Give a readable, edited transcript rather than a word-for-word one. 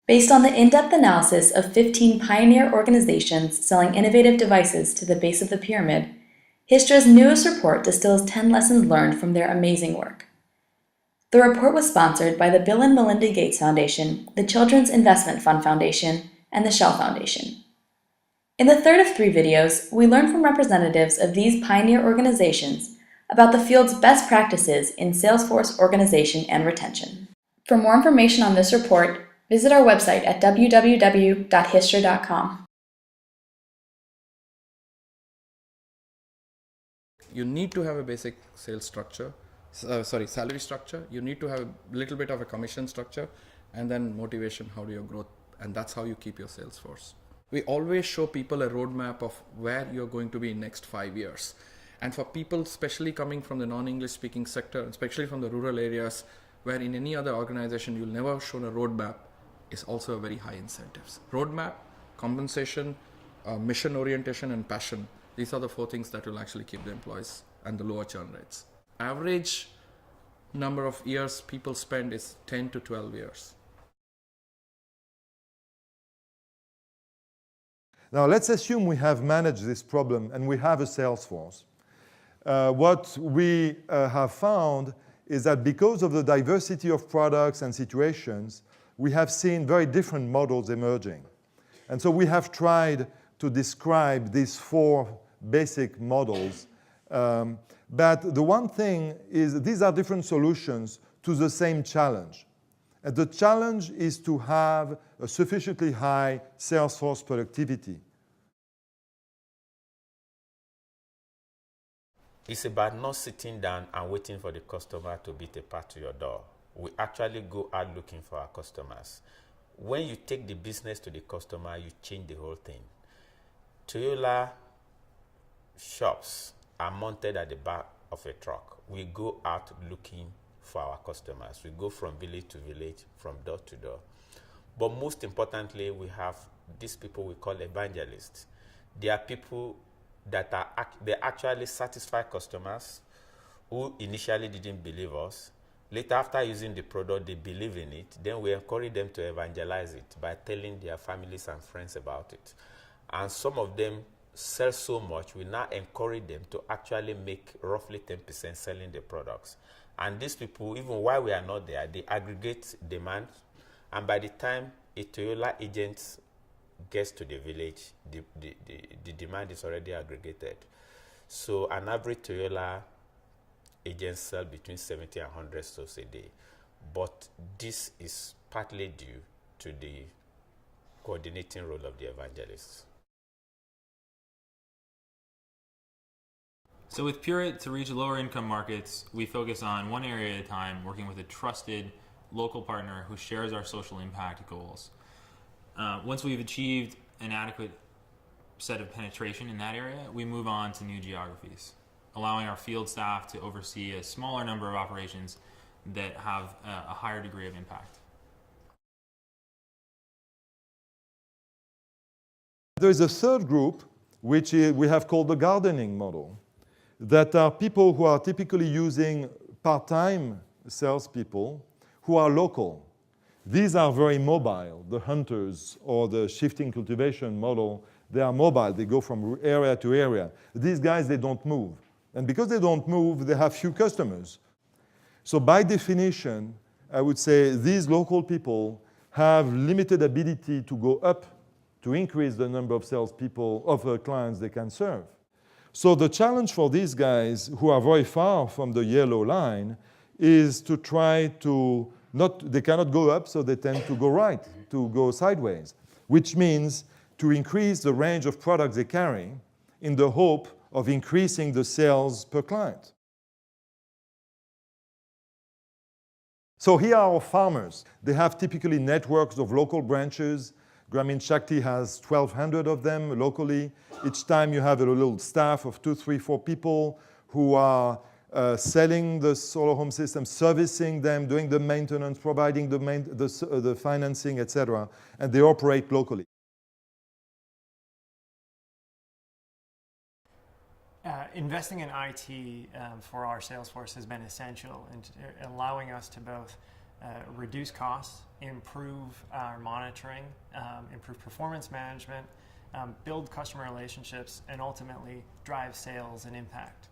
Based on the in-depth analysis of 15 pioneer organizations selling innovative devices to the base of the pyramid, Hystra's newest report distills 10 lessons learned from their amazing work. The report was sponsored by the Bill and Melinda Gates Foundation, the Children's Investment Fund Foundation, and the Shell Foundation. In the third of 3 videos, we learn from representatives of these pioneer organizations about the field's best practices in Salesforce organization and retention. For more information on this report, visit our website at www.hystra.com. You need to have a basic sales structure, salary structure. You need to have a little bit of a commission structure, and then motivation, how do you grow, and that's how you keep your sales force. We always show people a roadmap of where you're going to be in next 5 years. And for people, especially coming from the non-English speaking sector, especially from the rural areas, where in any other organization you'll never show a roadmap, is also a very high incentives. Roadmap, compensation, mission orientation, and passion. These are the 4 things that will actually keep the employees and the lower churn rates. Average number of years people spend is 10 to 12 years. Now let's assume we have managed this problem and we have a sales force. What we have found is that because of the diversity of products and situations, we have seen very different models emerging. And so we have tried to describe these 4 basic models. But the one thing is these are different solutions to the same challenge. And the challenge is to have a sufficiently high sales force productivity. It's about not sitting down and waiting for the customer to beat a path to your door. We actually go out looking for our customers. When you take the business to the customer, you change the whole thing. Toyota shops are mounted at the back of a truck. We go out looking for our customers. We go from village to village, from door to door. But most importantly, we have these people we call evangelists. They are people that they actually satisfy customers who initially didn't believe us. Later, after using the product, they believe in it. Then we encourage them to evangelize it by telling their families and friends about it. And some of them sell so much, we now encourage them to actually make roughly 10% selling the products. And these people, even while we are not there, they aggregate demand. And by the time a Toyota agent gets to the village, the demand is already aggregated. So an average Toyota agent sell between 70 and 100 stores a day. But this is partly due to the coordinating role of the evangelists. So with Pureit, to reach lower income markets, we focus on one area at a time, working with a trusted local partner who shares our social impact goals. Once we've achieved an adequate set of penetration in that area, we move on to new geographies, allowing our field staff to oversee a smaller number of operations that have a higher degree of impact. There is a third group, which we have called the gardening model, that are people who are typically using part-time salespeople who are local. These are very mobile, the hunters or the shifting cultivation model. They are mobile, they go from area to area. These guys, they don't move. And because they don't move, they have few customers. So by definition, I would say these local people have limited ability to go up to increase the number of salespeople, of clients they can serve. So the challenge for these guys who are very far from the yellow line is to try to they cannot go up, so they tend to go right, to go sideways, which means to increase the range of products they carry in the hope of increasing the sales per client. So here are our farmers. They have typically networks of local branches. Grameen Shakti has 1,200 of them locally. Each time you have a little staff of 2, 3, 4 people who are selling the solar home system, servicing them, doing the maintenance, providing the financing, etc. And they operate locally. Investing in IT for our sales force has been essential in allowing us to both reduce costs, improve our monitoring, improve performance management, build customer relationships, and ultimately drive sales and impact.